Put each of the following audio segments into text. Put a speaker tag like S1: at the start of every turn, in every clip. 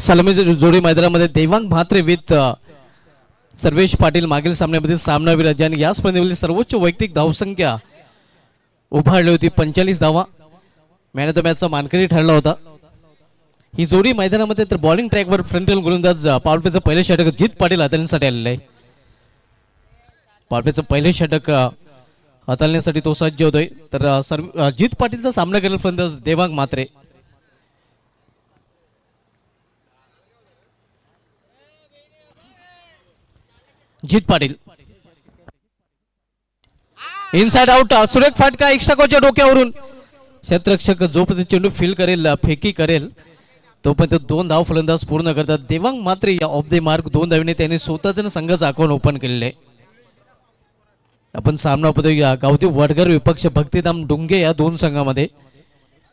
S1: सलामीची जोडी मैदानामध्ये देवांग म्हात्रे विथ सर्वेश पाटील मागील सामन्यामध्ये सामनावीर ज्यांनी या स्पर्धेमध्ये सर्वोच्च वैयक्तिक धावसंख्या उभारली होती 45 धावा. मॅन ऑफ द मॅचचा मानकरी ठरला होता. ही जोडी मैदानामध्ये तर बॉलिंग ट्रॅकवर फ्रंटल गोलंदाज पावलपेचं पहिले षटक जित पाटील हाताळण्यासाठी आलेलं आहे. पावलपेचं पहिले षटक हाताळण्यासाठी तो सज्ज होतोय. तर जित पाटीलचा सामना करेल फलंदाज देवांग म्हात्रे. जित पाटील इनसाइड आउट. सुरेख फाटका एक्स्ट्रा कोच्या डोक्यावरून क्षेत्ररक्षक जोपर्यंत चेंडू फील करेल फेकी करेल तोपर्यंत 2 धाव फलंदाज पूर्ण करतात. देवांग मात्रे या ऑफ द मार्क 2 धावीने त्यांनी स्वतःच संघाचं अकाउंट ओपन केलेले. आपण सामना पाहतोय गावठी वडगर विपक्ष भक्तिधाम डुंगे या 2 संघामध्ये.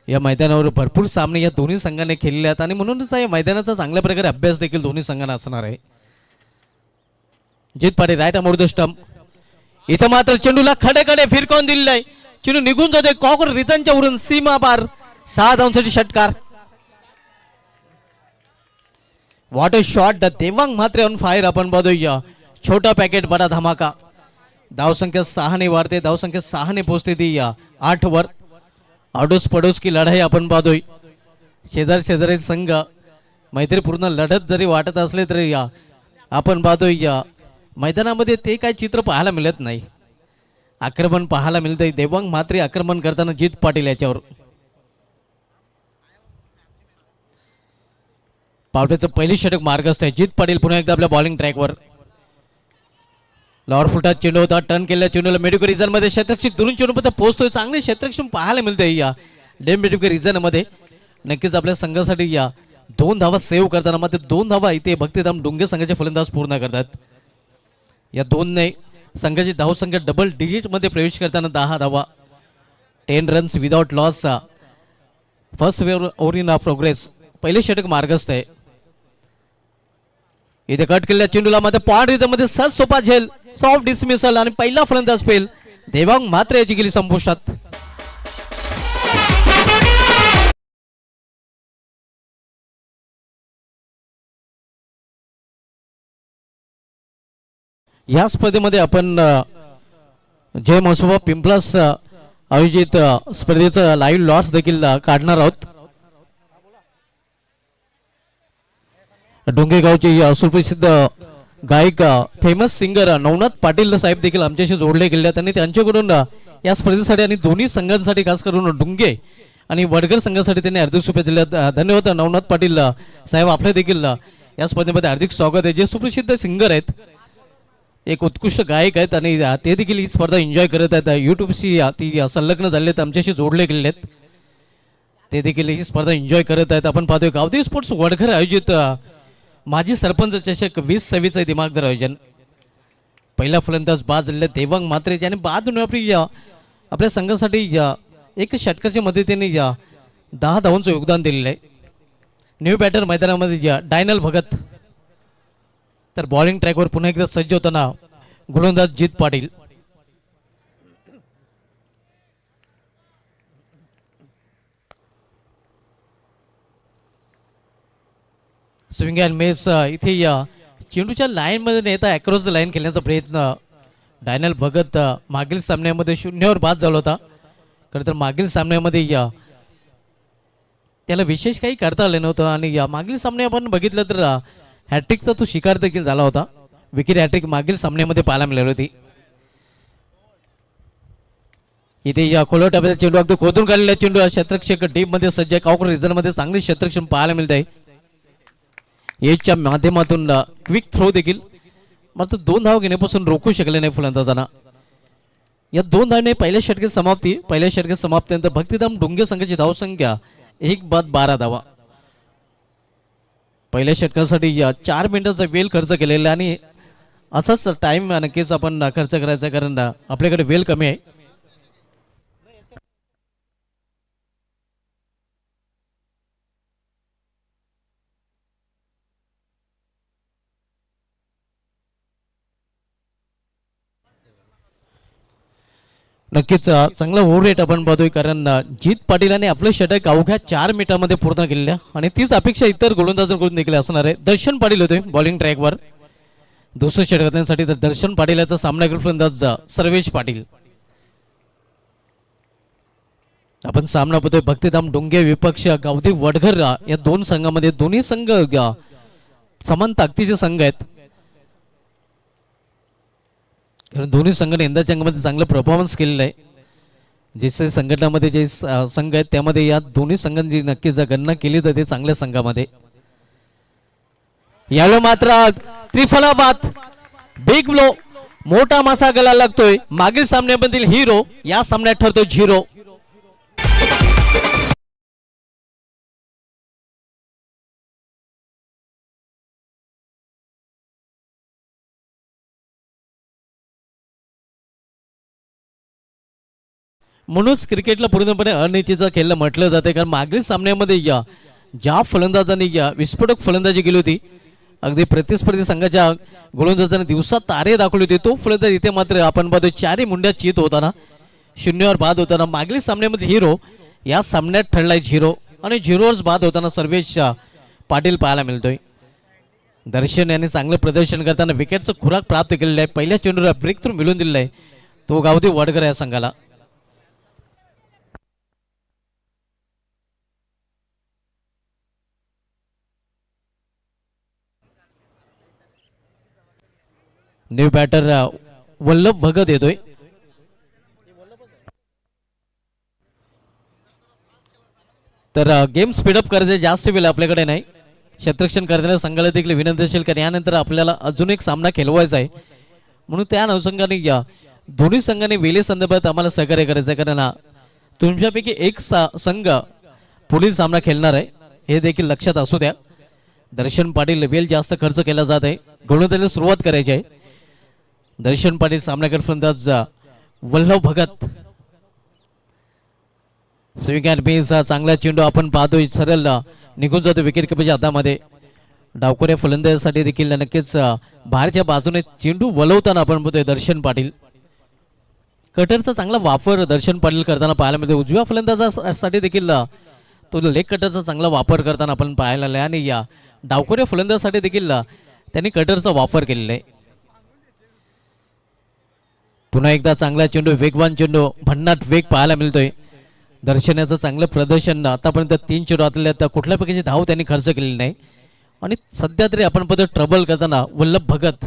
S1: या मैदानावर भरपूर सामने या दोन्ही संघाने खेळले आहेत आणि म्हणूनच या मैदानाचा चांगल्या प्रकारे अभ्यास देखील दोन्ही संघांना असणार आहे. Jit Patil right arm over the stump. इथं मात्र चेंडूला खडेकडे फिरकावून दिलेला आहे. चेंडू निघून जातोय कॉकर रिझनच्या वरून सीमा पार 6 धावांसाठी षटकार. What a shot. Devang Mhatre on fire. आपण पाहतोय छोटा पॅकेट बडा धमाका. धावसंख्या 6 ने वाढते. धावसंख्या 6 ने पोहोचते ती 8 वर. आडोस पडोस की लढाई आपण पाहतोय. शेजारी संघ मैत्रीपूर्ण लढत जरी वाटत असले तरी आपण पाहतोय मैदानामध्ये ते काय चित्र पाहायला मिळत नाही. आक्रमण पाहायला मिळतंय. देवांग म्हात्रे आक्रमण करताना जित पाटील याच्यावर. पावट्याचं पहिली षटक मार्गस्थ आहे. जित पाटील पुन्हा एकदा आपल्या बॉलिंग ट्रॅकवर. लॉवर फुटात चेंडू होता. टर्न केलेल्या चेंडूला मेडिकल रिझन मध्ये क्षेत्ररक्षक दुरून चेंडूपर्यंत पोहोचतोय. चांगले क्षेत्ररक्षण पाहायला मिळतंय या डेम मेडिकल रिझन मध्ये. नक्कीच आपल्या संघासाठी 2 धावा सेव्ह करताना मात्र 2 धावा इथे भक्तिधाम डुंगे संघाचे फलंदाज पूर्ण करतात. या 2 ने संघाची धावसंख्या डबल डिजिट मध्ये प्रवेश करताना 10 धावा. 10 runs without loss. First over in progress. पहिले षटक मार्गस्थ आहे. इथे कट केलेल्या चेंडूला मध्ये पॉइंट रिझन मध्ये सहज सोपा झेल सॉफ्ट डिसमिसल आणि पहिला फलंदाज फेल. देवांग म्हात्रे याची गेली संपुष्टात. या स्पर्धेमध्ये आपण जय महोत्सव पिंपलास आयोजित स्पर्धेचं लाईव्ह लॉस देखील काढणार आहोत. डोंगेगावचे सुप्रसिद्ध गायक फेमस सिंगर नवनाथ पाटील साहेब देखील आमच्याशी जोडले गेले आहेत. आणि त्यांच्याकडून या स्पर्धेसाठी आणि दोन्ही संघांसाठी खास करून डुंगे आणि वडगर संघासाठी त्यांनी हार्दिक शुभेच्छा दिल्या. धन्यवाद नवनाथ पाटील साहेब. आपले देखील या स्पर्धेमध्ये हार्दिक स्वागत आहे. जे सुप्रसिद्ध सिंगर आहेत, एक उत्कृष्ट गायक आहेत आणि ते देखील ही स्पर्धा एन्जॉय करत आहेत. यूट्यूबशी ती संलग्न झाले आहेत, आमच्याशी जोडले गेले आहेत. ते देखील ही स्पर्धा एन्जॉय करत आहेत. आपण पाहतोय गावदेवी स्पोर्ट्स वडघर आयोजित माजी सरपंच चषक 2026 दिमागदार आयोजन. पहिला फलंदाज बाद झालेला देवांग म्हात्रे ज्याने बाद आपल्या संघासाठी एक षटकाच्या मदतीने 10 धावांचं योगदान दिलेलं आहे. न्यू बॅटर मैदानामध्ये डायनल भगत. तर बॉलिंग ट्रॅकवर पुन्हा एकदा सज्ज होताना गोलंदाज जित पाटील. Swing and miss. इथे चेंडूच्या लाईन मध्ये नेता अक्रॉस द लाईन खेळण्याचा प्रयत्न डायनल भगत मागील सामन्यामध्ये 0 वर बाद झाला होता. खरं तर मागील सामन्यामध्ये त्याला विशेष काही करता आलं नव्हतं आणि मागील सामने आपण बघितलं तर हॅट्रिकचा तो शिकार देखील झाला होता. विकेट हॅट्रिक मागील सामन्यामध्ये पाहायला मिळाली होती. इथे खोलवर टप्प्याचा चेंडू अगदी खोदून काढलेला चेंडू क्षेत्ररक्षक डीप मध्ये सज्ज आहे. कॉकर रिझन मध्ये चांगले क्षेत्ररक्षण पाहायला मिळत आहे. एजच्या माध्यमातून क्विक थ्रो देखील मात्र 2 धाव घेण्यापासून रोखू शकले नाही फलंदाजांना. या 2 धावने पहिल्या षटकाची समाप्ती. पहिल्या षटकाची समाप्तीनंतर भक्तिधाम डुंगे संघाची धावसंख्या 1 बाद 12 धावा. पहिल्या षटकासाठी 4 मिनिटाचा वेळ खर्च केलेला आणि असाच टाइम नक्कीच आपण खर्च करायचा कारण आपल्याकडे वेळ कमी आहे. नक्कीच चांगला ओव्हर रेट आपण पाहतोय कारण जीत पाटीलाने आपलं षटक अवघ्या 4 मिनिटांमध्ये पूर्ण केलेल्या आणि तीच अपेक्षा इतर गोलंदाजांकडून देखील असणार आहे. दर्शन पाटील होते बॉलिंग ट्रॅकवर दुसरं षटकांसाठी, तर दर्शन पाटील याचा सामना करेल फलंदाज सर्वेश पाटील. आपण सामना पाहतोय भक्तिधाम डोंगे विपक्ष गावठी वडघर या दोन संघामध्ये. दोन्ही संघ समान ताकदीचे संघ आहेत कारण दोन्ही संघाने यंदाच्या अंगामध्ये चांगलं परफॉर्मन्स केलेलं आहे. जसे संघटनामध्ये जे संघ आहेत त्यामध्ये या दोन्ही संघांची नक्कीच जर गणना केली जाते चांगल्या संघामध्ये. यावेळी मात्र त्रिफलाबाद बिग ब्लो मोठा मासा गला लागतोय. मागील सामन्यामधील हिरो या सामन्यात ठरतो झिरो. म्हणूनच क्रिकेटला पूर्णपणे अनिश्चितचा खेळ म्हटलं जाते कारण मागील सामन्यामध्ये ज्या फलंदाजांनी विस्फोटक फलंदाजी केली होती, अगदी प्रतिस्पर्धी संघाच्या गोलंदाजांनी दिवसात तारे दाखवले होते, तो फलंदाज इथे मात्र आपण पाहतो चारही मुंड्या चित होताना, शून्यावर बाद होताना. मागील सामन्यामध्ये हिरो या सामन्यात ठरलाय झिरो आणि झिरोवर बाद होताना सर्वेश पाटील पाहायला मिळतोय. दर्शन यांनी चांगलं प्रदर्शन करताना विकेटचं खुराक प्राप्त केलेलं आहे. पहिल्या चेंडूला ब्रेक थ्रू मिळवून दिलेला आहे तो गावठी वडघर या संघाला. न्यू बॅटर वल्लभ भगत येतोय. तर गेम स्पीडअप करायचे जास्त वेळ आपल्याकडे नाही. क्षेत्ररक्षण करणाऱ्या संघाला देखील विनंती असेल कारण यानंतर आपल्याला अजून एक सामना खेळवायचा आहे. म्हणून त्या अनुषंगाने दोन्ही संघाने वेळे संदर्भात आम्हाला सहकार्य करायचं आहे कारण तुमच्यापैकी एक संघ पुढील सामना खेळणार आहे हे देखील लक्षात असू द्या. दर्शन पाटील वेळ जास्त खर्च केला जात आहे. गोलंदाजीला सुरुवात करायची आहे. दर्शन पाटील सामनाकर फलंदाज Vallabh Bhagat. Swing and miss चांगला चेंडू आपण पाहतोय सरळ निघून जातो विकेट किपरच्या हातामध्ये. डावखोऱ्या फलंदाजासाठी देखील नक्कीच बाहेरच्या बाजूने चेंडू वळवताना आपण पाहतोय दर्शन पाटील. कटरचा चांगला वापर दर्शन पाटील करताना पाहायला मिळतो. उजव्या फलंदाजासाठी देखील तो लेग कटरचा चांगला वापर करताना आपण पाहायला आलाय आणि या डावखोऱ्या फलंदाजासाठी देखील त्यांनी कटरचा वापर केलेला आहे. पुन्हा एकदा चांगला चेंडू, वेगवान चेंडू, भन्नाट वेग पाहायला मिळतोय. दर्शनाचं चांगलं प्रदर्शन आतापर्यंत 3 चेंडू आतल्या कुठल्या प्रकारची धाव त्यांनी खर्च केलेली नाही आणि सध्या तरी आपण पद ट्रबल करताना वल्लभ भगत.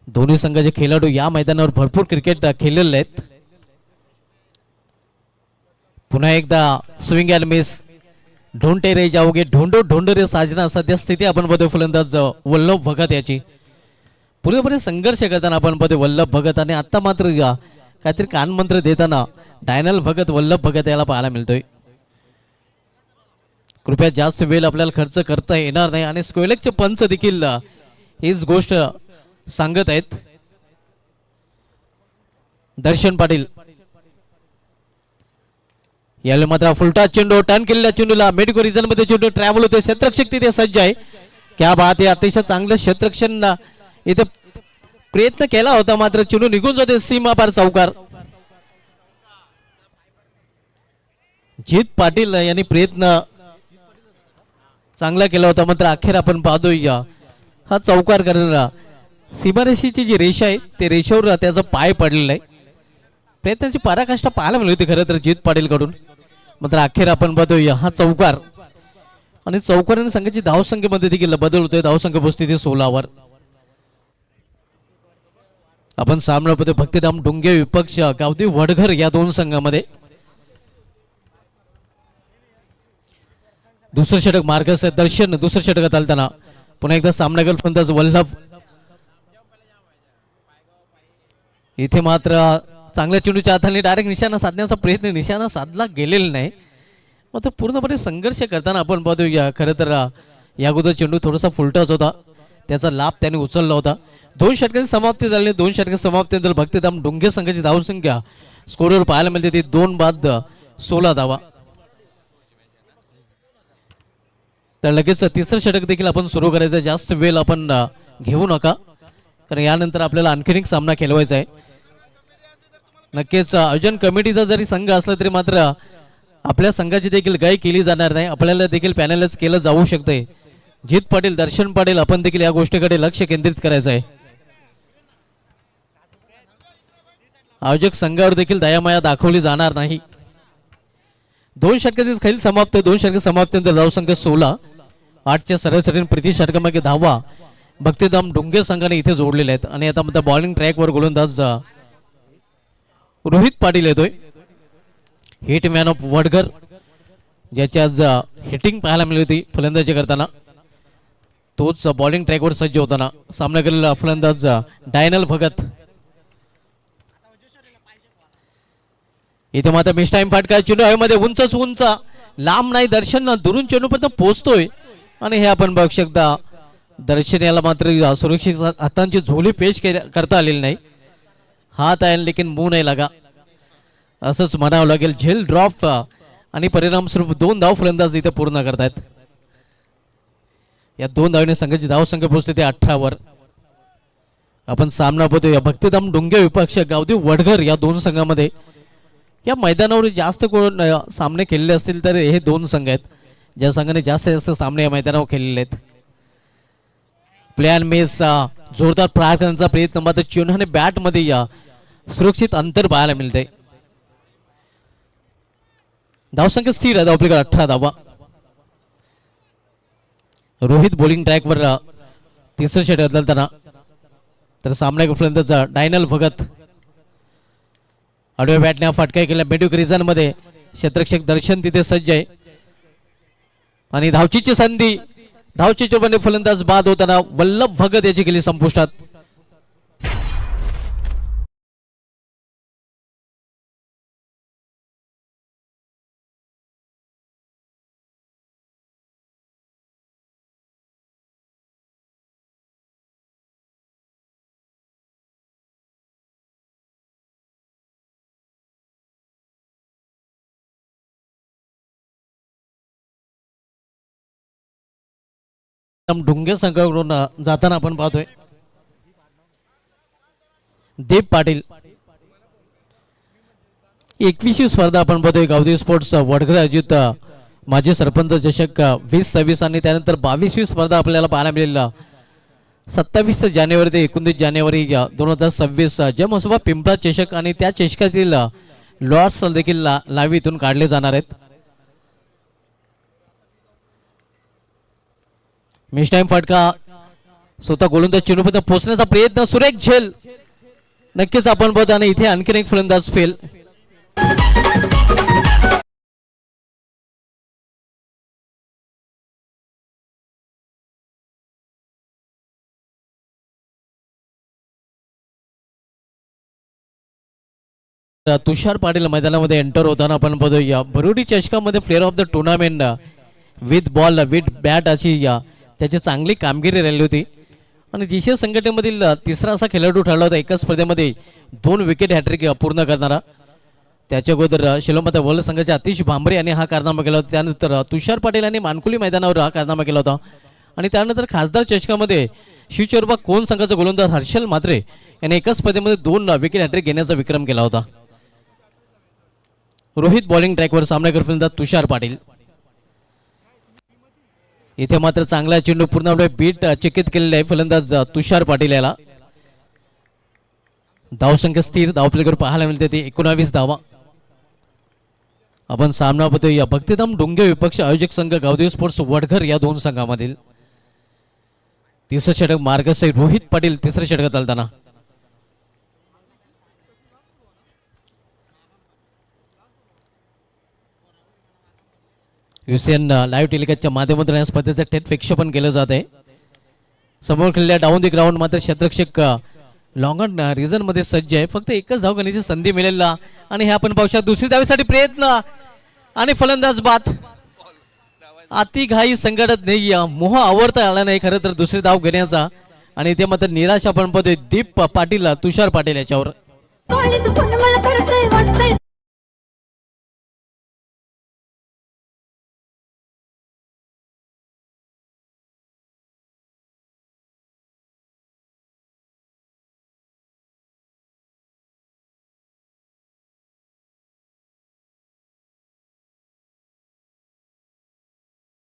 S1: दोन्ही संघाचे खेळाडू या मैदानावर भरपूर क्रिकेट खेळलेले आहेत. पुन्हा एकदा स्विंग अँड मिस, ढोंटे रे जाओगे ढोंडो ढोंडो रे साजना, सध्या स्थिती आपण बघतोय फलंदाज वल्लभ भगत याची. पूर्णपणे संघर्ष करताना आपण बघतोय वल्लभ भगत आणि आता मात्र काहीतरी कानमंत्र देताना डायनल भगत वल्लभ भगत याला पाहायला मिळतोय. कृपया जास्त वेळ आपल्याला खर्च करता येणार नाही आणि स्क्वेलेकचे पंच देखील हीच गोष्ट सांगत आहेत. दर्शन पाटील याला मात्र फुलटा चेंडू, टर्न केलेल्या चेंडूला मेडिको रिजन मध्ये चेंडू ट्रॅव्हल होते. क्षेत्ररक्षक तिथे सज्ज आहे. क्या बात आहे, अतिशय चांगलं क्षेत्ररक्षण इथे प्रयत्न केला होता मात्र चेंडू निघून जाते सीमा पार चौकार. जीत पाटील यांनी प्रयत्न चांगला केला होता मात्र अखेर आपण पाहतोय हा चौकार करणारा सीमारेषेची जी रेषा आहे ते रेषेवर त्याचा पाय पडलेला आहे. प्रयत्नाची पराकाष्ठा पाहायला मिळली होती खरं तर जीत पाटील कडून, मात्र अखेर आपण पाहतोय हा चौकार आणि चौकाराने संघाची धावसंख्येमध्ये देखील बदल होतोय. धावसंख्या पोहोचते 16वर. आपण सामना पाहतोय भक्तिधाम डोंगे विपक्ष गावठी वडघर या दोन संघामध्ये. दुसरं षटक मार्गस दर्शन दुसरं षटकात आलताना पुन्हा एकदा सामना करत फलंदाज वल्लभ. इथे मात्र चांगल्या चेंडूच्या हाताने डायरेक्ट निशाणा साधण्याचा प्रयत्न, निशाणा साधला गेलेला नाही. मात्र पूर्णपणे संघर्ष करताना आपण पाहतोय खरं तर या अगोदर चेंडू थोडासा फुलटाच होता, त्याचा लाभ त्याने उचलला होता. 2 षटकांची समाप्ती झाली. 2 षटकांची समाप्तीनंतर भक्तिधाम डोंगे संघाची धावसंख्या स्कोरवर पाहायला मिळते ती 2 बाद 16 धावा. तर लगेच तिसरं षटक देखील आपण सुरू करायचं. जास्त वेळ आपण घेऊ नका, कारण यानंतर आपल्याला आणखीन एक सामना खेळवायचा आहे. नक्कीच आयोजन कमिटीचा जरी संघ असला तरी मात्र आपल्या संघाची देखील गाय केली जाणार नाही. आपल्याला देखील पॅनलच केलं जाऊ शकते. जित पाटील, दर्शन पाटील, आपण देखील या गोष्टीकडे लक्ष केंद्रित करायचं आहे. आयोजक संघावर देखील दयामाया दाखवली जाणार नाही. 2 षटकाची खेळ समाप्त. 2 षटक समाप्तीनंतर धावसंख्या 16. 8च्या सरासरीने प्रति षटकामागे धावा भक्तिधाम डोंगे संघाने इथे जोडलेले आहेत. आणि आता मध्ये बॉलिंग ट्रॅकवर गोलंदाज रोहित पाटील येतोय, हिटमॅन ऑफ वडघर, ज्याची आज हिटिंग पाहायला मिळली होती फलंदाजी करताना. तोच बॉलिंग ट्रॅकवर सज्ज होताना सामना केलेला फलंदाज डायनल भगत. इथे मात्र मिस टाइम फटका. चेंडू हवेमध्ये उंचच उंच, लांब नाही, दर्शन दुरून चेंडूपर्यंत पोहोचतोय. आणि हे आपण बघू शकता, दर्शन याला मात्र सुरक्षित हातांची झोली पेश करता आलेली नाही. हात आहे लेकिन मुंह नाही लागा, असंच म्हणावं लागेल. झेल ड्रॉप आणि परिणामस्वरूप 2 धाव फलंदाज इथे पूर्ण करतायत. या 2 धावने संघाची धावसंख्या पोहोचते ते 18 वर. आपण सामना पाहतोय भक्तिधाम डोंगे विपक्ष गावदेव वडघर या 2 संघामध्ये. या मैदानावर जास्त कोण सामने खेळले असतील तर हे 2 संघ आहेत, ज्या संघाने जास्त सामने या मैदानावर खेळलेले आहेत. प्लॅन मेस जोरदार प्रहार करण्याचा प्रयत्न, मात्र चेंडूने बॅट मध्ये या सुरक्षित अंतर पाहायला मिळते. धावसंख्या स्थिर आहे, आपल्याकडे 18 धावा. रोहित बॉलिंग ट्रॅकवर तिसरं षटक बदलताना, तर सामना फलंदाज डायनल भगत आडव्या बॅटने फटका केला मेड्यूक रिझन मध्ये. क्षेत्ररक्षक दर्शन तिथे सज्ज आहे आणि धावचीची संधी, धावची चोबने फलंदाज बाद होताना वल्लभ भगत याची गेली संपुष्टात. डोंगे संघाकडून जाताना आपण पाहतोय दीप पाटील. 21वी स्पर्धा आपण पाहतोय गावदेव स्पोर्ट्स वडघर आयोजित माजी सरपंच चषक 2026 आणि त्यानंतर 22वी स्पर्धा आपल्याला पाहायला मिळेल 27 जानेवारी ते 29 जानेवारी 2026 जमसोबा पिंपळा चषक. आणि त्या चषकातील लॉट्स देखील लाईव्ह इथून काढले जाणार आहेत. मिस टाइम फटका, स्वतः गोलंदाज चेंडूपर्यंत पोहोचण्याचा प्रयत्न, सुरेख झेल. नक्कीच आपण बघतो आणि इथे आणखीन एक फलंदाज फेल. तुषार पाटील मैदानामध्ये एंटर होताना आपण बघतो या बरोडी चषकामध्ये player of the tournament with ball with bat अशी त्याची चांगली कामगिरी राहिली होती. आणि जीसीए संघटनेमधील तिसरा असा खेळाडू ठरला होता एकाच स्पर्धेमध्ये 2 विकेट हॅट्रिक पूर्ण करणारा. त्याच्या अगोदर शिलोमाता वर्ल्ड संघाचे आतिश भांबरे यांनी हा कारनामा केला होता. त्यानंतर तुषार पाटील यांनी मानकुली मैदानावर हा कारनामा केला होता. आणि त्यानंतर खासदार चषकामध्ये शिवचोरबा कोण संघाचा गोलंदाज हर्षल म्हात्रे यांनी एकाच स्पर्धेमध्ये 2 विकेट हॅट्रिक घेण्याचा विक्रम केला होता. रोहित बॉलिंग ट्रॅकवर सामना फलंदाज तुषार पाटील. इथे मात्र चांगला चेंडू पूर्ण बीट चकित केलेला आहे फलंदाज तुषार पाटील याला. धावसंख्या स्थिर, धावपलीकडे पाहायला मिळते ती 19 धावा. आपण सामना पाहतोय या भक्तिधाम डोंगे विपक्ष आयोजक संघ गावदेव स्पोर्ट्स वडघर या 2 संघामधील. तिसरं षटक मार्गस्थ रोहित पाटील तिसरं षटक चालताना. युसीएन लाईव्ह टेलिकास्टच्या माध्यमातून या स्पर्धेचं थेट प्रक्षेपण केलं जात आहे. समोर खेळल्या डाऊन द ग्राउंड मात्र क्षेत्ररक्षक लॉंगन रिझन मध्ये सज्ज आहे. फक्त एकच धाव घेण्याची संधी मिळेल आणि हे आपण पाहू शकतो. दुसरी धावेसाठी प्रयत्न आणि फलंदाज बाद. अति घाई संघटत नाही, मोह आवडता आला नाही खरं तर दुसरी धाव घेण्याचा. आणि ते मात्र निराशा आपण पाहतोय दीप पाटील तुषार पाटील याच्यावर.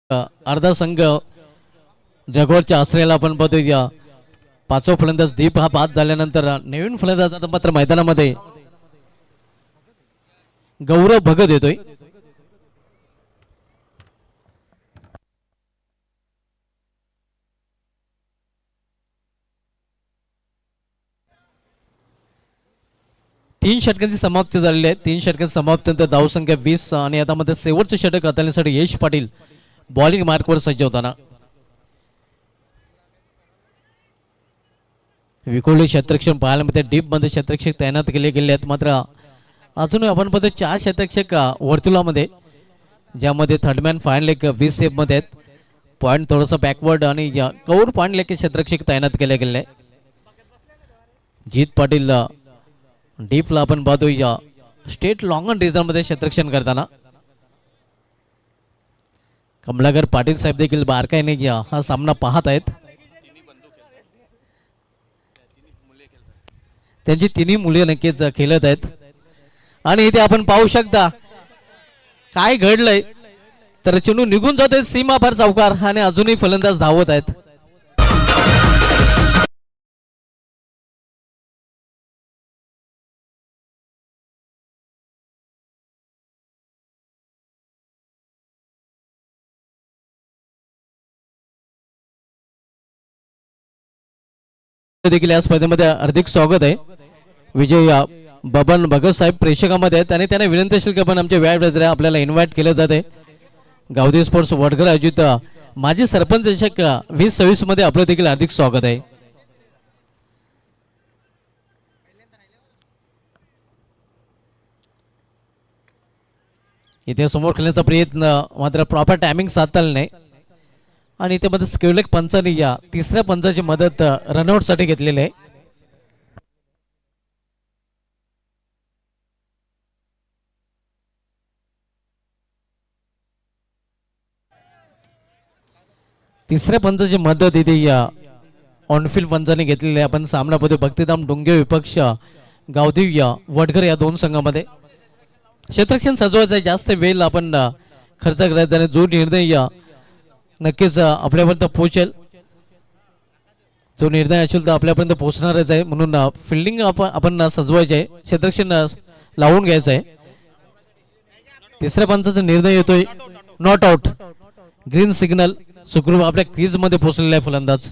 S1: अर्धा संघ रेकॉर्डच्या आश्रयाला आपण पाहतोय. पाचवा फलंदाज दीप हा बाद झाल्यानंतर नवीन फलंदाज आता मात्र मैदानामध्ये गौरव भगत येतोय. तीन षटकांची समाप्ती झालेली आहे. 3 षटकांची समाप्तीनंतर धावसंख्या 20 आणि आता मध्ये शेवटचे षटक हाताळण्यासाठी यश पाटील बॉलिंग मार्कवर सज्ज होताना विखुरले क्षेत्ररक्षण पाहायला मिळते. डीप मध्ये क्षेत्ररक्षक तैनात केले गेले आहेत. मात्र अजूनही आपण पाहतो 4 क्षेत्ररक्षक वर्तुळामध्ये, ज्यामध्ये थर्डमॅन फायनल एक 20 सेफ मध्ये आहेत. पॉईंट थोडंसं बॅकवर्ड आणि कौर पॉईंट लेके क्षेत्ररक्षक तैनात केले गेले. जीत पाटील डीपला आपण पाहतो या स्टेट लॉंग ऑन रिझन मध्ये क्षेत्ररक्षण करताना. कमलाकर पाटील साहेब देखील बारकाईने हा सामना पाहत आहेत. त्यांची तिन्ही मुले नक्कीच खेळत आहेत. आणि इथे आपण पाहू शकता काय घडलंय तर चेंडू निघून जातोय सीमा पार चौकार आणि अजूनही फलंदाज धावत आहेत. देखील या स्पर्धेमध्ये हार्दिक स्वागत आहे. विजय बबन भगत साहेब प्रेक्षकांमध्ये आहेत आणि त्यांना विनंती असेल की आपण आमच्या व्यायाम आपल्याला इन्व्हाइट केलं जाते. गावदी स्पोर्ट्स वडघर आयोजित माजी सरपंच चषक 2026 मध्ये आपलं देखील हार्दिक स्वागत आहे. इथे समोर खेळण्याचा प्रयत्न मात्र प्रॉपर टायमिंग साधता आलं नाही आणि इथे मध्ये स्केवलेक पंचांनी या तिसऱ्या पंचाची मदत रनआउट साठी घेतलेली आहे. तिसऱ्या पंचाची मदत इथे या ऑनफिल्ड पंचाने घेतलेली आहे. आपण सामना पाहतोय भक्तिधाम डोंगे विपक्ष गावदेव या वडघर या दोन संघामध्ये. क्षेत्ररक्षण सजवायचं आहे, जास्त वेळ आपण खर्च करायचा आणि जो निर्णय या नक्कीच आपल्यापर्यंत पोहोचेल, जो निर्णय असेल तर आपल्यापर्यंत पोहोचणारच आहे. म्हणून फिल्डिंग आपण सजवायचे आहे, क्षेत्ररक्षण लावून घ्यायचं आहे. तिसऱ्या पंचाचा निर्णय येतोय नॉट आउट. ग्रीन सिग्नल सुखरूप आपल्या क्रीज मध्ये पोहोचलेला आहे फलंदाज.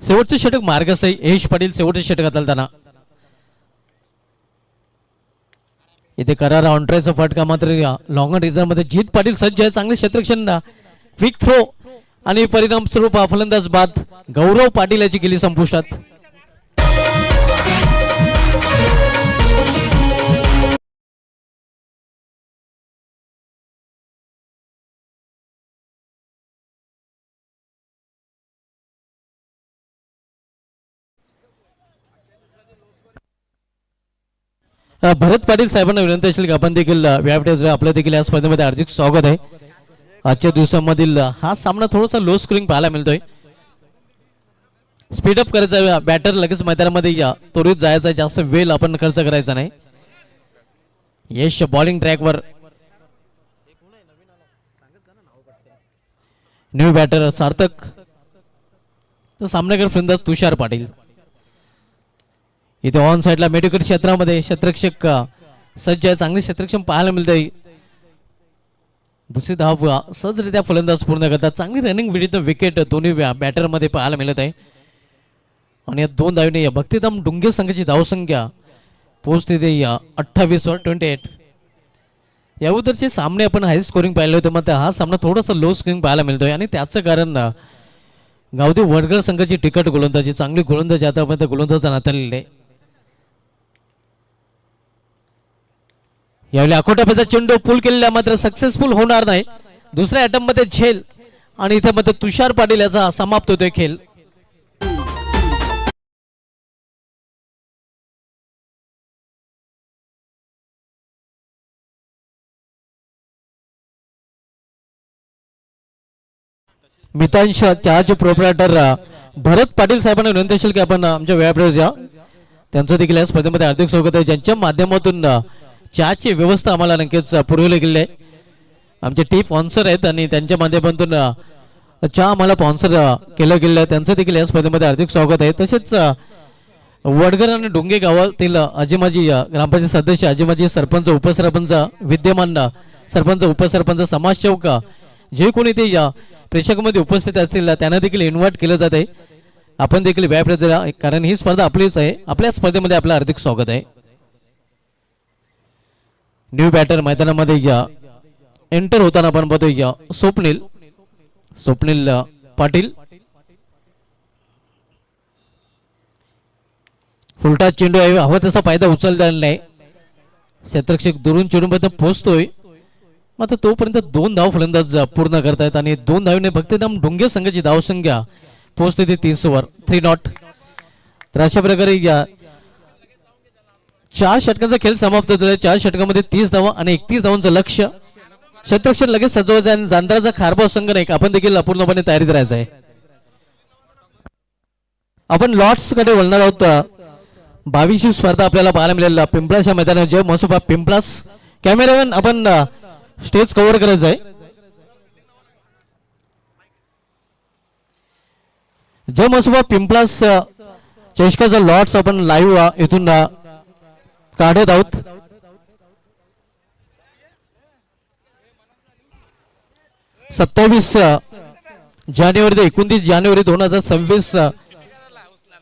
S1: शेवटचे षटक मार्गस आहे. यश पाटील शेवटचे षटक हाताळताना. इथे करारा ऑन्ट्रायचा फटका मात्र लॉंग रिझन मध्ये जीत पाटील सज्ज आहे. चांगले क्षेत्ररक्षण, क्विक थ्रो आणि परिणाम स्वरूप फलंदाज बाद. गौरव पाटील याची गेली संपुष्टात. भरत पाटील साहेबांना विनंती असेल की आपण देखील व्यायाम आपल्या देखील या स्पर्धेमध्ये हार्दिक स्वागत आहे. आजच्या दिवसामधील हा सामना थोडासा लो स्कोरिंग पाहायला मिळतोय. स्पीडअप करायचा, बॅटर लगेच मैदानामध्ये या त्वरित जायचा, जास्त वेळ आपण खर्च करायचा नाही. यश बॉलिंग ट्रॅकवर. न्यू बॅटर सार्थक, तर सामनागर फलंदाज तुषार पाटील. इथे ऑन साइडला मेडिकल क्षेत्रामध्ये क्षेत्ररक्षक सज्ज आहे. चांगले क्षेत्ररक्षण पाहायला मिळतंय. दुसरी धाव सहजरित्या फलंदाज पूर्ण करतात. चांगली रनिंग विरुद्ध विकेट दोन्ही बॅटर मध्ये पाहायला मिळत आहे. आणि या दोन धावीने या भक्तिधाम डुंगे संघाची धावसंख्या पोहोचते 28 वर 28. या अगोदरचे सामने आपण हाय स्कोरिंग पाहिले होते, मात्र हा सामना थोडासा लो स्कोरिंग पाहायला मिळतोय आणि त्याचं कारण गावदेव वडघर संघाची तिकट गोलंदाजी, चांगली गोलंदाजी आतापर्यंत गोलंदाज नाताळलेली आहे. यावेळी अकोटापेचा चेंडू पूल केलेला मात्र सक्सेसफुल होणार नाही. दुसऱ्या अटेम्प्ट मध्ये झेल आणि इथे मध्ये तुषार पाटील याचा समाप्त होतोय खेळ. मितांश चहाचे प्रोप्रायटर भरत पाटील साहेबांना विनंती असेल की आपण आमच्या व्यायाम या त्यांचं देखील या स्पर्धेमध्ये हार्दिक स्वागत आहे. ज्यांच्या माध्यमातून चहाची व्यवस्था आम्हाला नक्कीच पुरवली गेली आहे. आमचे टी स्पॉन्सर आहेत आणि त्यांच्या माध्यमातून चहा आम्हाला स्पॉन्सर केलं गेलं आहे. त्यांचं देखील या स्पर्धेमध्ये हार्दिक स्वागत आहे. तसेच वडगर आणि डोंगे गावातील आजीमाजी ग्रामपंचायत सदस्य, आजीमाजी सरपंच, उपसरपंच, विद्यमान सरपंच, उपसरपंच, समाजसेवक जे कोणी ते या प्रेक्षकामध्ये उपस्थित असतील त्यांना देखील इन्व्हाइट केलं जात आहे. आपण देखील व्याप जरा, कारण ही स्पर्धा आपलीच आहे. आपल्या स्पर्धेमध्ये आपलं हार्दिक स्वागत आहे. न्यू बॅटर मैदानामध्ये या एंटर होताना आपण बघतो या स्वप्नील पाटील उलटा चेंडू आहे, हवा तसा फायदा उचलला नाही. क्षेत्ररक्षक दुरून चेंडूपर्यंत पोहोचतोय. मात्र तोपर्यंत 2 धाव फलंदाज पूर्ण करतायत आणि 2 धावने भक्तिधाम डोंगे संघाची धावसंख्या पोहोचते ते 30 वर, 3 नॉट. तर अशा प्रकारे या 4 षटकांचा खेळ समाप्त झाला. 4 षटकामध्ये 30 धावा आणि 31 धावांचं लक्ष्य. क्षेत्ररक्षण लगेच सजवायचं आणि जांधळाचा खारबाव संघ नाही, आपण देखील पूर्णपणे तयारीत राहायचं आहे. आपण लॉट्स कडे वळणार आहोत. 22वी स्पर्धा आपल्याला पाहायला मिळेल पिंपळाच्या मैदानावर. जय मसोबा पिंपळास. कॅमेरामॅन आपण स्टेज कव्हर करायचं आहे. जय मसोबा पिंपळास चषकाचा लॉट्स आपण लाईव्ह इथून काढत आहोत. (27 जानेवारी ते 29 जानेवारी 2026)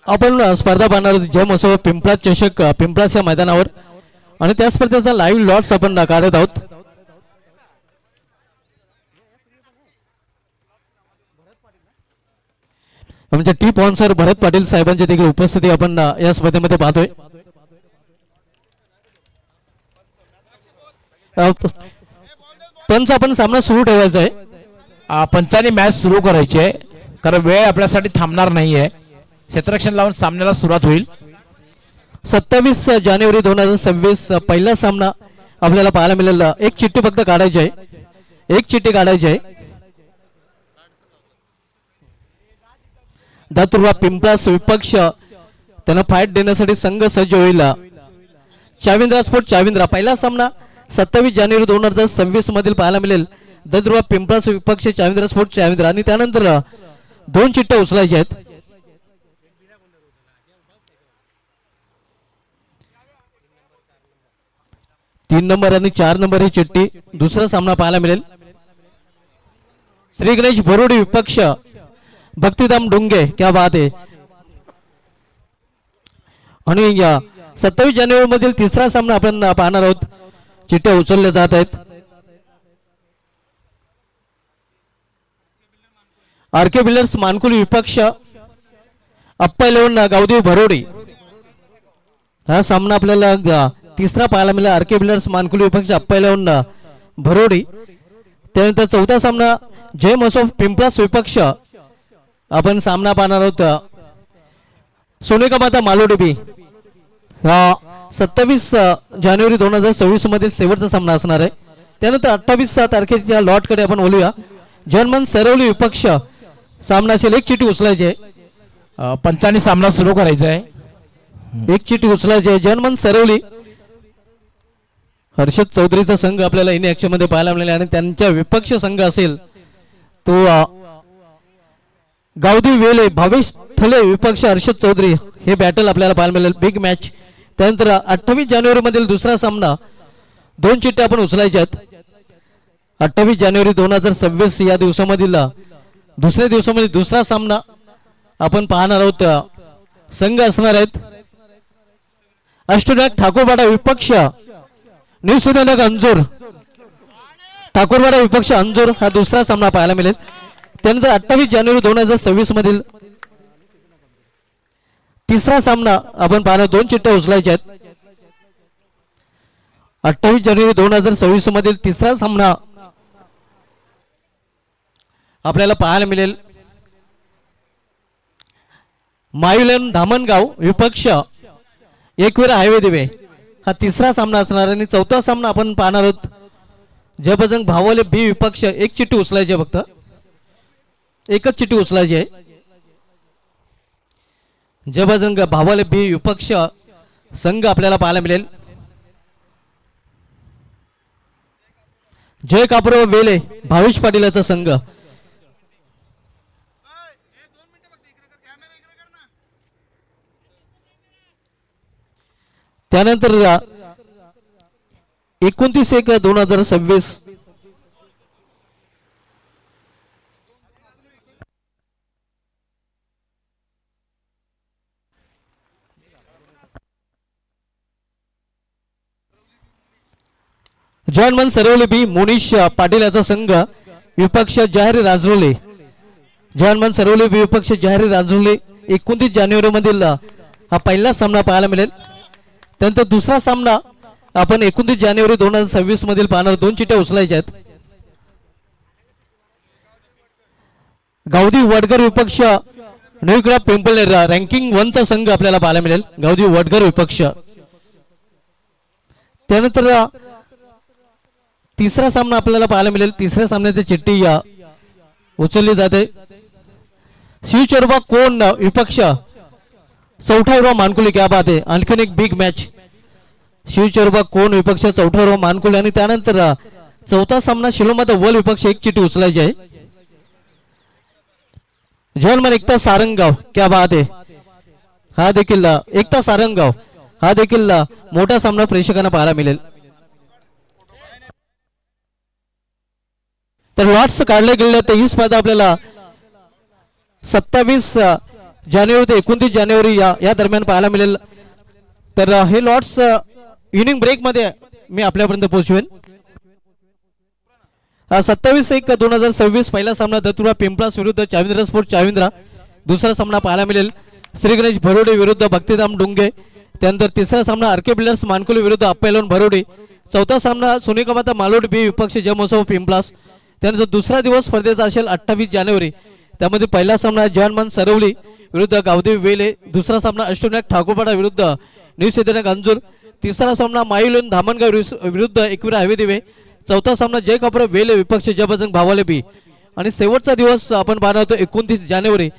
S1: आपण स्पर्धा पाहणार आहोत. जय मसोबा पिंपळास चषक पिंपळाच्या मैदानावर आणि त्या स्पर्धेचा लाईव्ह लॉट्स आपण काढत आहोत. आमच्या टी स्पॉन्सर भरत पाटील साहेबांची देखील उपस्थिती आपण या स्पर्धेमध्ये पाहतोय. पंच आपण सामना सुरू ठेवायचा आहे.
S2: पंचांनी मॅच सुरू करायची आहे, कारण वेळ आपल्यासाठी थांबणार नाहीये. क्षेत्ररक्षण लावून सामन्याला सुरुवात होईल.
S1: 27 जानेवारी 2026 पहिला सामना आपल्याला पाहायला मिळेल. एक चिठ्ठी फक्त काढायची आहे, एक चिठ्ठी काढायची आहे. दातुर्वा पिंपळास विपक्ष त्यांना फाईट देण्यासाठी संघ सज्ज होईल. चाविंद्रा स्पोर्ट चाविंद्रा. पहिला सामना 27 जानेवारी 2026 मधील पाहायला मिळेल. दातुर्वा पिंपळास विपक्ष चाविंद्रा स्पोर्ट चाविंद्रा. आणि त्यानंतर 2 चिठ्ठ्या उचलायच्या आहेत. तीन नंबर आणि 4 नंबर ही चिठ्ठी. दुसरा सामना पाहायला मिळेल. श्री गणेश भरोडी विपक्ष भक्तिधाम डोंगे. क्या बात आहे. आणि 27 जानेवारी मधील तिसरा सामना आपण पाहणार आहोत. चिठ्ठ्या उचलल्या जात आहेत. आरके बिल्डर्स मानकुली विपक्ष अप्पा 11 गावदेव भरोडी. हा सामना आपल्याला तिसरा पाहायला मिळाला. आरके बिल्डर्स मानकुली विपक्ष अप्पा 11 भरोडी. त्यानंतर चौथा सामना जय मसोब पिंपळास विपक्ष आपण सामना पाहणार आहोत. सोनेका माता मालोडीबी. हा 27 जानेवारी 2026 मधील शेवटचा सामना असणार आहे. त्यानंतर 28 तारखेच्या लॉट कडे आपण बोलूया. जनमन सरवली विपक्ष सामना असेल. एक चिठ्ठी उचलायची आहे.
S2: पंचांनी सामना सुरू करायचा आहे.
S1: एक चिठ्ठी उचलायची आहे. जनमन सरवली. हर्षद चौधरीचा संघ आपल्याला इन ऍक्शन मध्ये पाहायला मिळाला आणि त्यांच्या विपक्ष संघ असेल तो गावदेव वेले भावेश थले विपक्ष हर्षद चौधरी. हे बॅटल आपल्याला पाहायला मिळेल. Big match. त्यानंतर 28 जानेवारी मधील दुसरा सामना 2 चिठ्ठ्या आपण उचलायच्या आहेत. 28 जानेवारी 2026 या दिवसामधील दुसऱ्या दिवसामध्ये दुसरा सामना आपण पाहणार आहोत. संघ असणार आहेत अष्टनाग ठाकूरवाडा विपक्ष न्यू सुरेनगर अंजूर. ठाकूरवाडा विपक्ष अंजूर हा दुसरा सामना पाहायला मिळेल. त्यानंतर 28 जानेवारी 2026 मधील तिसरा सामना आपण पाहणार. 2 चिठ्ठ्या उचलायच्या आहेत. 28 जानेवारी 2026 मधील तिसरा सामना आपल्याला पाहायला मिळेल. मायुलन धामणगाव विपक्ष एकवीरा हायवे दिवे. हा तिसरा सामना असणार आणि चौथा सामना आपण पाहणार आहोत. जयबजरंग भावले बी विपक्ष. एक चिठ्ठी उचलायची आहे, फक्त एकच चिठ्ठी उचलायची आहे. जयबजरंग भावले बी विपक्ष संघ आपल्याला पाहायला मिळेल. जय कापरो वेले भावेश पाटीलाचा संघ. त्यानंतर 29/1/2026 जॉनमन सरवली बी मोनिश पाटील याचा संघ विपक्ष जाहिर राजरोले. जॉनमन सरवली बी विपक्ष जाहिर राजरोले 29 जानेवारी मधील हा पहिला सामना पाहायला मिळेल. त्यानंतर दुसरा सामना आपण 29 जानेवारी 2026 मधील पाहणार. 2 चिठ्ठ्या उचलायच्या आहेत. गावदी वडगर विपक्ष न्यूक्रा पिंपळनेर रँकिंग 1 चा संघ आपल्याला पाहायला मिळेल. गावदी वडगर विपक्ष. त्यानंतर तिसरा सामना आपल्याला पाहायला मिळेल. तिसऱ्या सामन्याची चिठ्ठी उचलली जाते. शिवचरबा कोण विपक्ष चौथा मानकुली. क्या बात आहे. आणखीन एक बिग मॅच. शिवचरबा कोण विपक्ष चौथा मानकुली. आणि त्यानंतर चौथा सामना शिलोमाता वल विपक्ष. एक चिठ्ठी उचलायची आहे. जॉनमन एकता सारंगगाव. क्या बात आहे. हा देखील एकता सारंगगाव हा देखील मोठा सामना प्रेक्षकांना पाहायला मिळेल. तर लॉट्स काढले गेले तर ही स्पर्धा आपल्याला 27 जानेवारी ते 29 जानेवारी या दरम्यान पाहायला मिळेल. तर हे लॉट्स इनिंग ब्रेक मध्ये मी आपल्यापर्यंत पोहोचवेन. 27/1/2026 पहिला सामना दत्तुरा पिंपळास विरुद्ध चाविंद्रा स्पोर्ट चाविंद्रा. दुसरा सामना पाहायला मिळेल श्री गणेश भरोडे विरुद्ध भक्तिधाम डुंगे. त्यानंतर तिसरा सामना आर के बिल्डर्स मानकुली विरुद्ध अप्पेलोन भरोडे. चौथा सामना सोनिकामाता मालोड बी विपक्ष जमोत्सव पिंपळास. त्यानंतर दुसरा दिवस स्पर्धेचा असेल 28 जानेवारी. त्यामध्ये पहिला सामना जॉनमन सरवली विरुद्ध गावदेवी वेले. दुसरा सामना अष्टविनायक ठाकूरपाडा विरुद्ध न्यू सिद्धनाथ अंजूर. तिसरा सामना मायुलन धामणगाव विरुद्ध एकविरा हवेदिवे. चौथा सामना जय कापर वेले विपक्ष जबरदंग भावाले बी. आणि शेवटचा दिवस आपण पाहणार होतो 29 जानेवारी,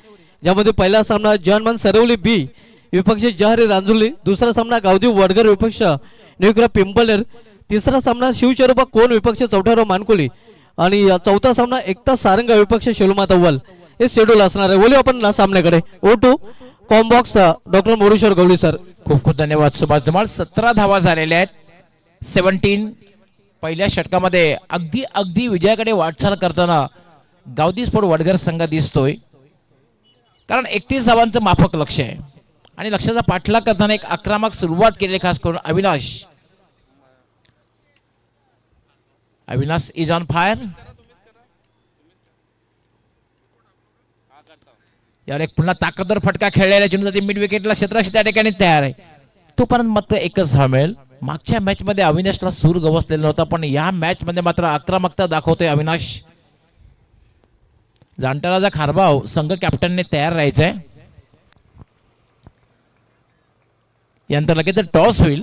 S1: ज्यामध्ये पहिला सामना जॉनमन सरवली बी विपक्ष जहारी रांजुली. दुसरा सामना गावदेव वडगर विपक्ष न्यूक्रा पिंपळनेर. तिसरा सामना शिवचरबा कोण विपक्ष चौथाराव मानकोली. आणि चौथा सामना एकता सारंगा विपक्ष शिलोमाता वल. हे शेड्यूल असणार आहे. बोलू आपण सामन्याकडे. O2 कॉम्बॉक्स डॉक्टर मोरेश्वर गवळी सर.
S2: खूप खूप धन्यवाद सुभाष धुमाळ. 17 धावा झालेल्या आहेत. 17 पहिल्या षटकामध्ये अगदी विजयाकडे वाटचाल करताना गावदी स्पोर्ट वडगर संघ दिसतोय. कारण 31 धावांचं माफक लक्ष आहे आणि लक्ष्याचा पाठलाग करताना एक आक्रमक सुरुवात केली खास करून अविनाश इज ऑन फायर. यावर एक पुन्हा ताकदवर फटका खेळलेला चेंडू मिड विकेटला क्षेत्ररक्षक त्या ठिकाणी तयार आहे. तोपर्यंत मात्र एकच धाव मिळेल. मागच्या मॅच मध्ये अविनाशला सूर गवसलेला नव्हता, पण या मॅच मध्ये मात्र आक्रमकता दाखवतोय अविनाश. जाणताराचा खारबाव संघ कॅप्टनने तयार राहायचंय. यानंतर लगेच टॉस होईल.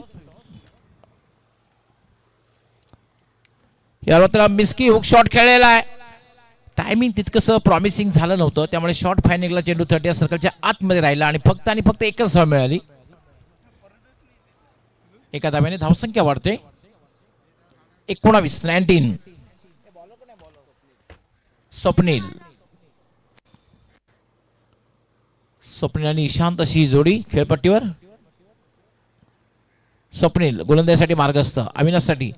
S2: यावर मात्र मिस्की हुक शॉट खेळलेला आहे. टायमिंग तितकंसं प्रॉमिसिंग झालं नव्हतं, त्यामुळे शॉर्ट फायनिंगला चेंडू 30 सर्कलच्या आतमध्ये राहिला आणि फक्त एकच धाव मिळाली. एका धाव्याने धावसंख्या वाढते 19. स्वप्नील आणि ईशांत अशी जोडी खेळपट्टीवर. स्वप्नील गोलंदाजीसाठी मार्गस्थ अविनाशसाठी.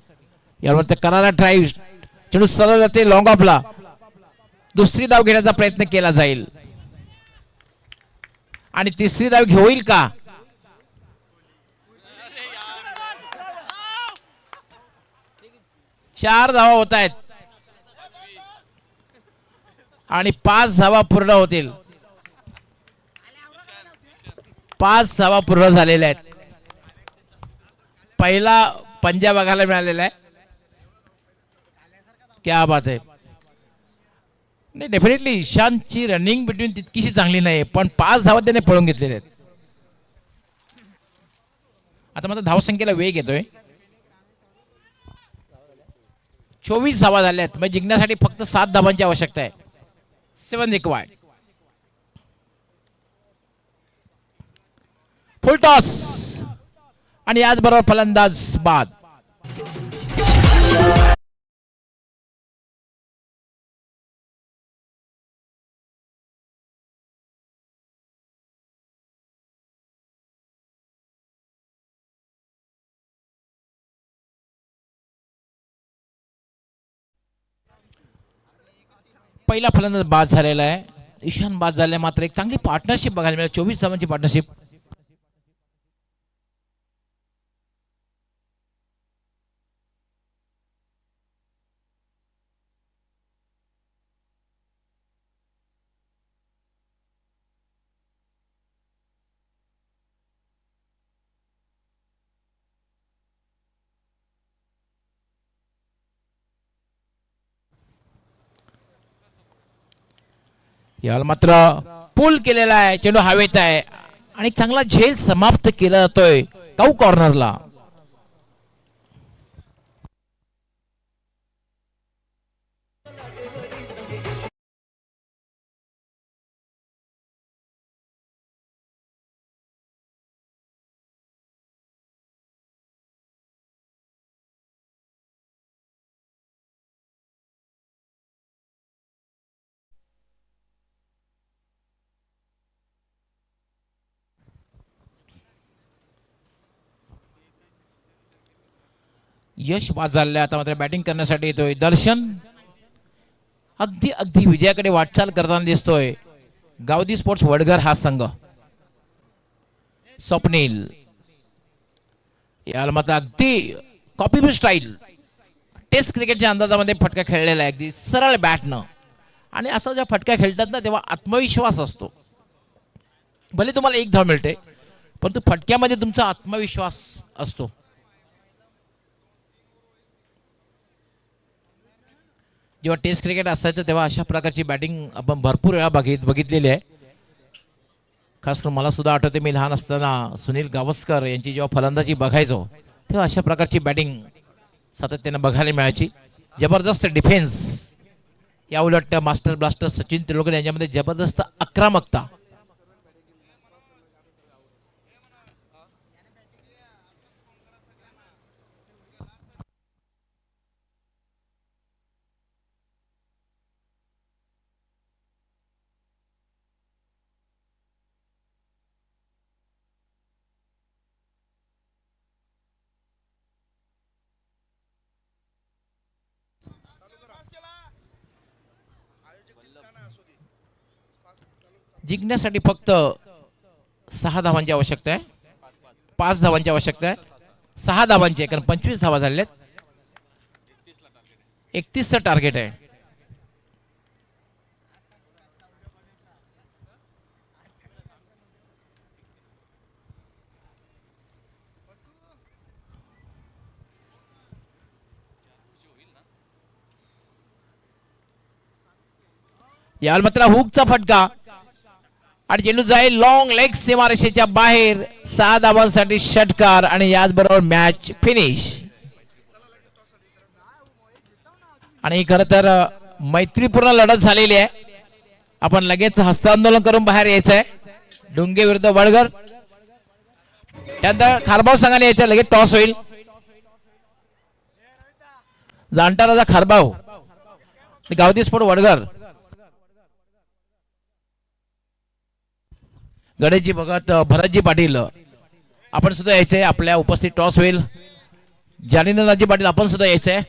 S2: यावर करारा ड्राईव्ह चेंडू सरळ जाते लॉंग ऑफला. दुसरी धाव घेण्याचा प्रयत्न केला जाईल आणि तिसरी धाव होईल का? चार धावा होत आहेत आणि 5 धावा पूर्ण होतील. 5 धावा पूर्ण झालेल्या आहेत. पहिला पंजा बघायला मिळालेला आहे. क्या बात आहे. नाही, डेफिनेटली ईशांतची रनिंग बिटवीन तितकीशी चांगली नाही, पण 5 धावा त्याने पळून घेतलेले आहेत. आता मात्र धावसंख्येला वेग येतोय. 24 धावा झाल्या आहेत. म्हणजे जिंकण्यासाठी फक्त 7 धावांची आवश्यकता आहे. 7 रिक्वायर्ड. फुल टॉस आणि याचबरोबर फलंदाज बाद. पहिला फलंदाज बाद झालेला आहे. ईशान बाद झाले, मात्र एक चांगली पार्टनरशिप बघायला मिळाली. 24 धावांची पार्टनरशिप. याला मात्र पुल केलेला आहे, चेंडू हवेत आहे आणि चांगला झेल समाप्त केला जातोय काऊ कॉर्नरला. यश बाद झालेला आहे. आता मात्र बॅटिंग करण्यासाठी येतोय दर्शन. अगदी अगदी विजयाकडे वाटचाल करताना दिसतोय गावदी स्पोर्ट्स वडघर हा संघ. स्वप्नील याला मात्र अगदी कॉपी स्टाईल टेस्ट क्रिकेटच्या अंदाजामध्ये फटका खेळलेला आहे, अगदी सरळ बॅटनं. आणि असं जेव्हा फटका खेळतात ना तेव्हा आत्मविश्वास असतो. भले तुम्हाला एक धाव मिळते परंतु फटक्यामध्ये तुमचा आत्मविश्वास असतो. जेव्हा टेस्ट क्रिकेट असायचं तेव्हा अशा प्रकारची बॅटिंग आपण भरपूर वेळा बघितलेली आहे. खास करून मला सुद्धा आठवते, मी लहान असताना सुनील गावस्कर यांची जेव्हा फलंदाजी बघायचो तेव्हा अशा प्रकारची बॅटिंग सातत्याने बघायला मिळायची. जबरदस्त डिफेन्स. या उलट मास्टर ब्लास्टर सचिन तेंडुलकर यांच्यामध्ये जबरदस्त आक्रमकता. जिंकण्यासाठी फक्त 6 धावांची आवश्यकता आहे. 5 धावांची आवश्यकता आहे. 6 धावांची आहे कारण 25 धावा झालेल्या आहेत. 31चं टार्गेट आहे. याल मात्र हुकचा फटका आणि चेंडू जाईल लॉंग लेग सीमारेषेच्या बाहेर. 6 धावांसाठी षटकार आणि याचबरोबर मॅच फिनिश. आणि खरं तर मैत्रीपूर्ण लढत झालेली आहे. आपण लगेच हस्तांदोलन करून बाहेर यायचं आहे. डुंगे विरुद्ध वडघर. त्यानंतर खारबाव संघाने यायचं, लगेच टॉस होईल. जाणता राजा खारबाव, गावदी स्पोर्ट वडघर. गणेशजी भगत, भरतजी पाटील आपण सुद्धा यायचंय. आपल्या उपस्थित टॉस होईल. जानींद्रनाथजी पाटील आपण सुद्धा यायचंय.